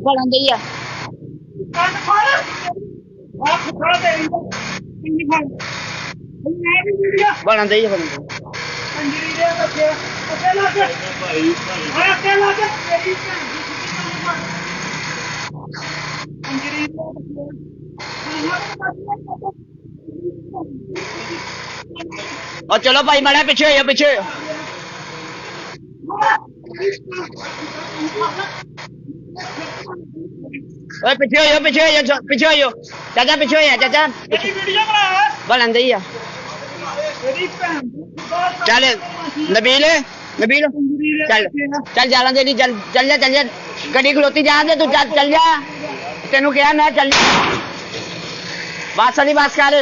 Walang diya. Walang diya. और चलो भाई मड़ा पीछे हो पीछे पीछे हो चाचा पीछे हो चाचा बलन दी है चल नबील नबील चल चल जाना दे चल चल जा गड्डी खलोती जान दे तू चल चल जा तेनू क्या मैं चल बस वाली बस कर